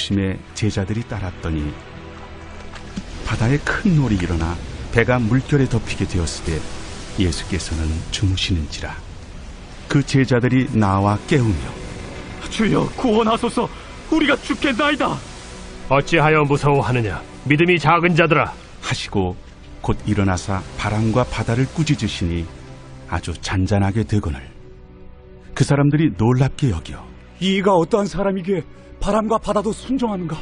부르심에 제자들이 따랐더니 바다에 큰 놀이 일어나 배가 물결에 덮이게 되었을 때 예수께서는 주무시는지라. 그 제자들이 나와 깨우며 주여 구원하소서, 우리가 죽겠나이다. 어찌하여 무서워하느냐, 믿음이 작은 자들아. 하시고 곧 일어나사 바람과 바다를 꾸짖으시니 아주 잔잔하게 되거늘 그 사람들이 놀랍게 여겨 이가 어떠한 사람이기에 바람과 바다도 순종하는가?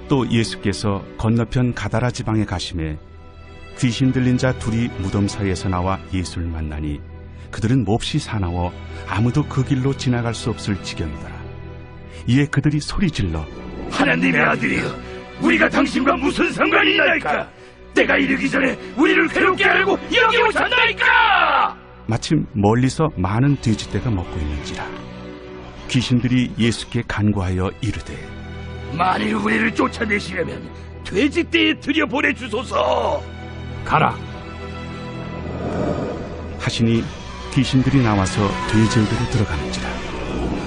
또 예수께서 건너편 가다라 지방에 가심에 귀신 들린 자 둘이 무덤 사이에서 나와 예수를 만나니 그들은 몹시 사나워 아무도 그 길로 지나갈 수 없을 지경이더라. 이에 그들이 소리질러 하나님의 아들이여, 우리가 당신과 무슨 상관이 있나이까? 때가 이르기 전에 우리를 괴롭게 하려고 여기 오셨나이까? 마침 멀리서 많은 돼지떼가 먹고 있는지라. 귀신들이 예수께 간구하여 이르되 만일 우리를 쫓아내시려면 돼지떼에 들여보내주소서. 가라. 하시니 귀신들이 나와서 돼지에게로 들어가는지라.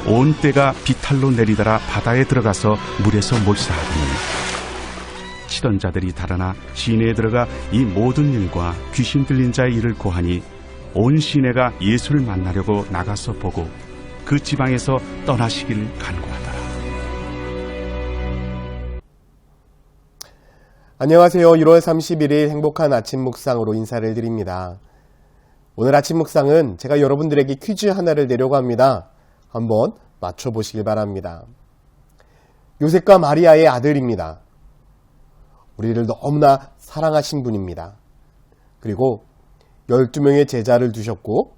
온 떼가 비탈로 내리더라 바다에 들어가서 물에서 몰사하더니 치던 자들이 달아나 시내에 들어가 이 모든 일과 귀신 들린 자의 일을 고하니 온 시내가 예수를 만나려고 나가서 보고 그 지방에서 떠나시기를 간구하더라. 안녕하세요. 1월 31일 행복한 아침 묵상으로 인사를 드립니다. 오늘 아침 묵상은 제가 여러분들에게 퀴즈 하나를 내려고 합니다. 한번 맞춰보시길 바랍니다. 요셉과 마리아의 아들입니다. 우리를 너무나 사랑하신 분입니다. 그리고 12명의 제자를 두셨고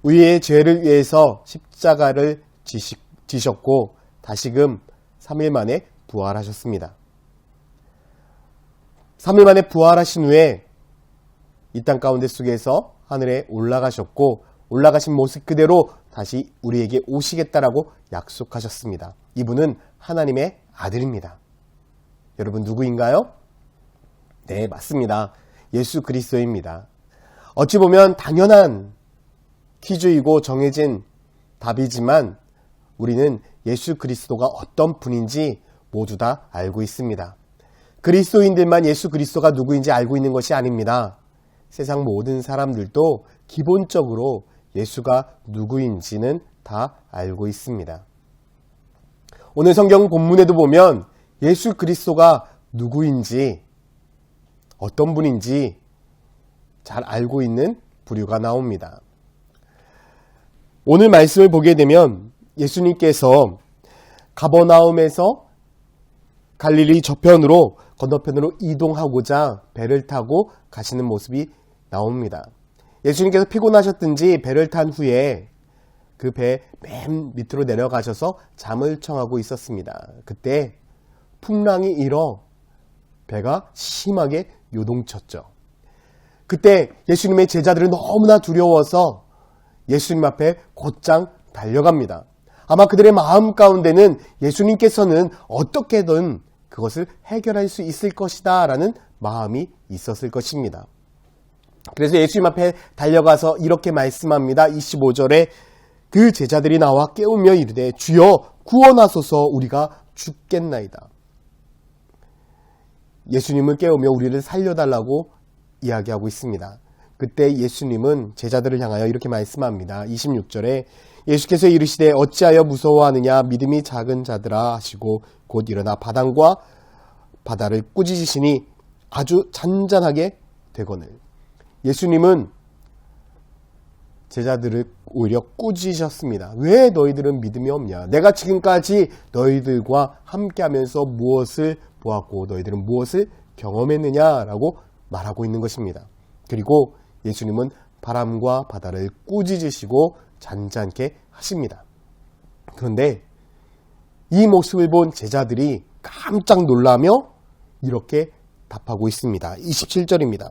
우리의 죄를 위해서 십자가를 지셨고 다시금 3일 만에 부활하셨습니다. 3일 만에 부활하신 후에 이 땅 가운데 속에서 하늘에 올라가셨고 올라가신 모습 그대로 다시 우리에게 오시겠다라고 약속하셨습니다. 이분은 하나님의 아들입니다. 여러분 누구인가요? 네, 맞습니다. 예수 그리스도입니다. 어찌 보면 당연한 퀴즈이고 정해진 답이지만 우리는 예수 그리스도가 어떤 분인지 모두 다 알고 있습니다. 그리스도인들만 예수 그리스도가 누구인지 알고 있는 것이 아닙니다. 세상 모든 사람들도 기본적으로 예수가 누구인지는 다 알고 있습니다. 오늘 성경 본문에도 보면 예수 그리스도가 누구인지 어떤 분인지 잘 알고 있는 부류가 나옵니다. 오늘 말씀을 보게 되면 예수님께서 가버나움에서 갈릴리 저편으로 건너편으로 이동하고자 배를 타고 가시는 모습이 나옵니다. 예수님께서 피곤하셨든지 배를 탄 후에 그 배 맨 밑으로 내려가셔서 잠을 청하고 있었습니다. 그때 풍랑이 일어 배가 심하게 요동쳤죠. 그때 예수님의 제자들은 너무나 두려워서 예수님 앞에 곧장 달려갑니다. 아마 그들의 마음 가운데는 예수님께서는 어떻게든 그것을 해결할 수 있을 것이다 라는 마음이 있었을 것입니다. 그래서 예수님 앞에 달려가서 이렇게 말씀합니다. 25절에 그 제자들이 나와 깨우며 이르되 주여 구원하소서, 우리가 죽겠나이다. 예수님을 깨우며 우리를 살려달라고 이야기하고 있습니다. 그때 예수님은 제자들을 향하여 이렇게 말씀합니다. 26절에 예수께서 이르시되 어찌하여 무서워하느냐, 믿음이 작은 자들아 하시고 곧 일어나 바람과 바다를 꾸짖으시니 아주 잔잔하게 되거늘. 예수님은 제자들을 오히려 꾸짖으셨습니다. 왜 너희들은 믿음이 없냐? 내가 지금까지 너희들과 함께하면서 무엇을 보았고 너희들은 무엇을 경험했느냐라고 말하고 있는 것입니다. 그리고 예수님은 바람과 바다를 꾸짖으시고 잔잔케 하십니다. 그런데 이 모습을 본 제자들이 깜짝 놀라며 이렇게 답하고 있습니다. 27절입니다.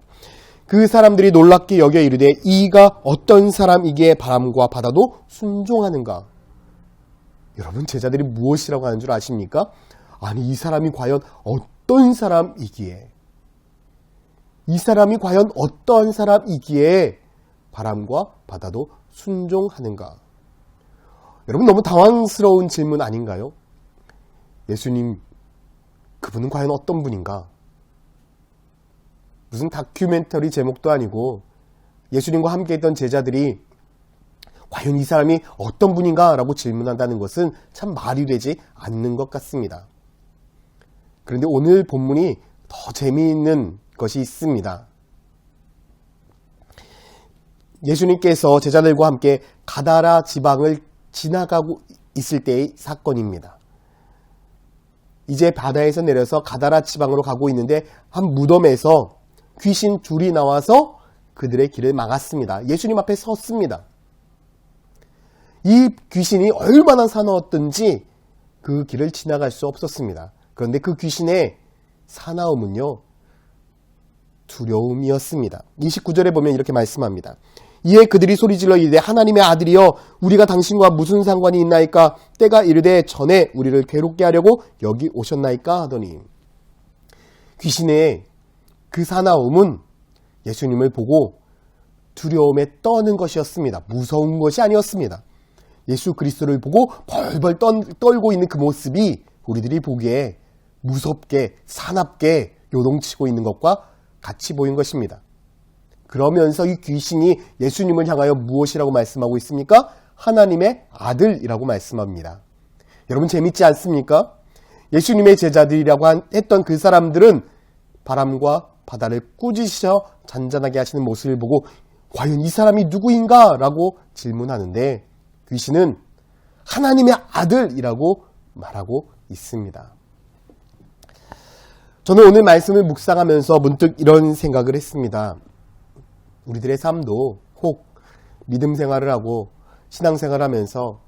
그 사람들이 놀랍게 여겨 이르되 이가 어떤 사람이기에 바람과 바다도 순종하는가? 여러분, 제자들이 무엇이라고 하는 줄 아십니까? 아니, 이 사람이 과연 어떤 사람이기에, 이 사람이 과연 어떠한 사람이기에 바람과 바다도 순종하는가? 여러분, 너무 당황스러운 질문 아닌가요? 예수님, 그분은 과연 어떤 분인가? 무슨 다큐멘터리 제목도 아니고 예수님과 함께 있던 제자들이 과연 이 사람이 어떤 분인가? 라고 질문한다는 것은 참 말이 되지 않는 것 같습니다. 그런데 오늘 본문이 더 재미있는 것이 있습니다. 예수님께서 제자들과 함께 가다라 지방을 지나가고 있을 때의 사건입니다. 이제 바다에서 내려서 가다라 지방으로 가고 있는데 한 무덤에서 귀신 둘이 나와서 그들의 길을 막았습니다. 예수님 앞에 섰습니다. 이 귀신이 얼마나 사나웠던지 그 길을 지나갈 수 없었습니다. 그런데 그 귀신의 사나움은요, 두려움이었습니다. 29절에 보면 이렇게 말씀합니다. 이에 그들이 소리질러 이르되 하나님의 아들이여 우리가 당신과 무슨 상관이 있나이까? 때가 이르되 전에 우리를 괴롭게 하려고 여기 오셨나이까? 하더니 귀신의 그 사나움은 예수님을 보고 두려움에 떠는 것이었습니다. 무서운 것이 아니었습니다. 예수 그리스도를 보고 벌벌 떨고 있는 그 모습이 우리들이 보기에 무섭게 사납게 요동치고 있는 것과 같이 보인 것입니다. 그러면서 이 귀신이 예수님을 향하여 무엇이라고 말씀하고 있습니까? 하나님의 아들이라고 말씀합니다. 여러분 재밌지 않습니까? 예수님의 제자들이라고 했던 그 사람들은 바람과 바다를 꾸짖으셔 잔잔하게 하시는 모습을 보고 과연 이 사람이 누구인가? 라고 질문하는데 귀신은 하나님의 아들이라고 말하고 있습니다. 저는 오늘 말씀을 묵상하면서 문득 이런 생각을 했습니다. 우리들의 삶도 혹 믿음 생활을 하고 신앙생활을 하면서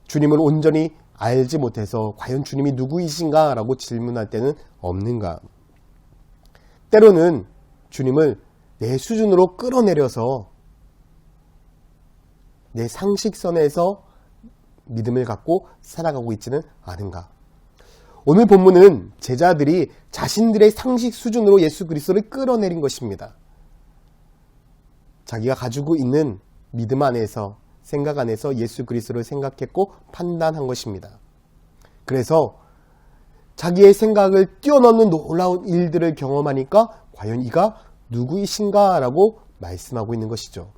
주님을 온전히 알지 못해서 과연 주님이 누구이신가? 라고 질문할 때는 없는가? 때로는 주님을 내 수준으로 끌어내려서 내 상식선에서 믿음을 갖고 살아가고 있지는 않은가? 오늘 본문은 제자들이 자신들의 상식 수준으로 예수 그리스도를 끌어내린 것입니다. 자기가 가지고 있는 믿음 안에서 생각 안에서 예수 그리스도를 생각했고 판단한 것입니다. 그래서 자기의 생각을 뛰어넘는 놀라운 일들을 경험하니까 과연 이가 누구이신가? 라고 말씀하고 있는 것이죠.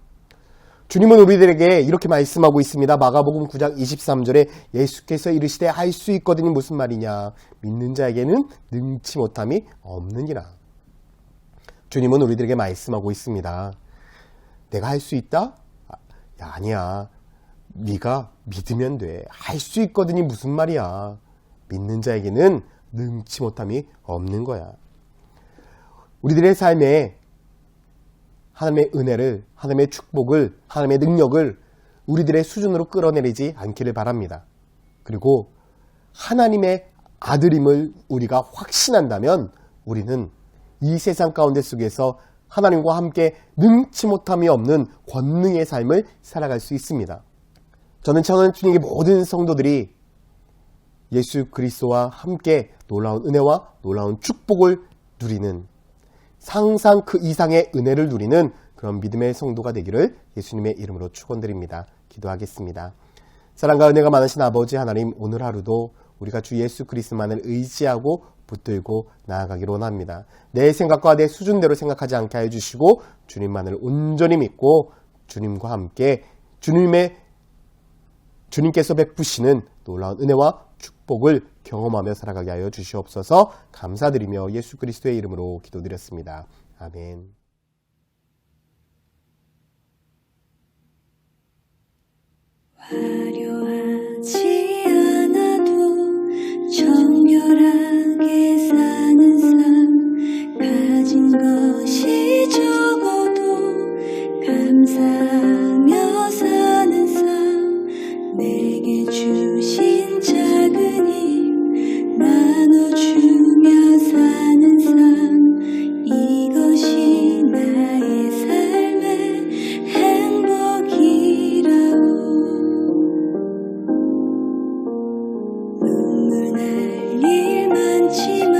주님은 우리들에게 이렇게 말씀하고 있습니다. 마가복음 9장 23절에 예수께서 이르시되 할 수 있거든요. 무슨 말이냐? 믿는 자에게는 능치 못함이 없느니라. 주님은 우리들에게 말씀하고 있습니다. 내가 할 수 있다? 야, 아니야. 네가 믿으면 돼. 할 수 있거든요. 무슨 말이야? 믿는 자에게는 능치 못함이 없는 거야. 우리들의 삶에 하나님의 은혜를, 하나님의 축복을, 하나님의 능력을 우리들의 수준으로 끌어내리지 않기를 바랍니다. 그리고 하나님의 아들임을 우리가 확신한다면 우리는 이 세상 가운데 속에서 하나님과 함께 능치 못함이 없는 권능의 삶을 살아갈 수 있습니다. 저는 청원주님의 모든 성도들이 예수 그리스도와 함께 놀라운 은혜와 놀라운 축복을 누리는 상상 그 이상의 은혜를 누리는 그런 믿음의 성도가 되기를 예수님의 이름으로 축원드립니다. 기도하겠습니다. 사랑과 은혜가 많으신 아버지 하나님, 오늘 하루도 우리가 주 예수 그리스도만을 의지하고 붙들고 나아가기를 원합니다. 내 생각과 내 수준대로 생각하지 않게 하여 주시고 주님만을 온전히 믿고 주님과 함께 주님께서 베푸시는 놀라운 은혜와 축복을 경험하며 살아가게 하여 주시옵소서. 감사드리며 예수 그리스도의 이름으로 기도드렸습니다. 아멘. 화려하지 않아도 정결하게 사는 삶, 가진 것이 적어도 감사하며 사는 삶, 내게 주신 작은 힘 나눠주며 사는 삶, 이것이 나의 삶의 행복이라오. 눈물 날 일 많지만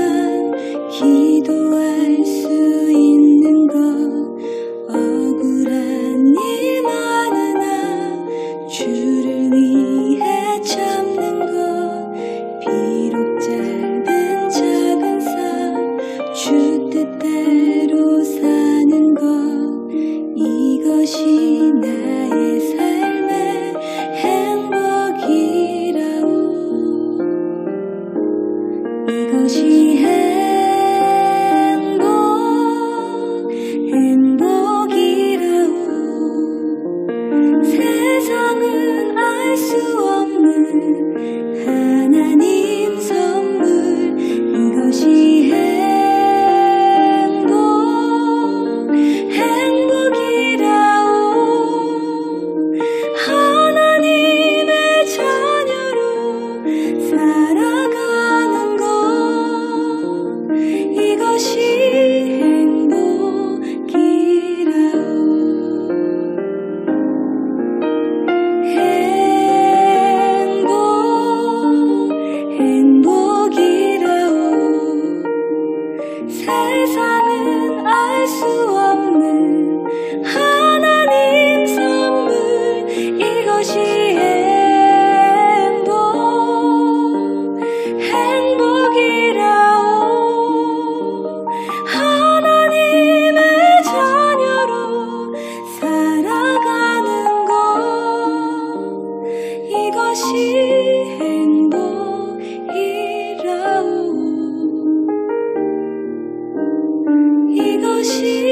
주신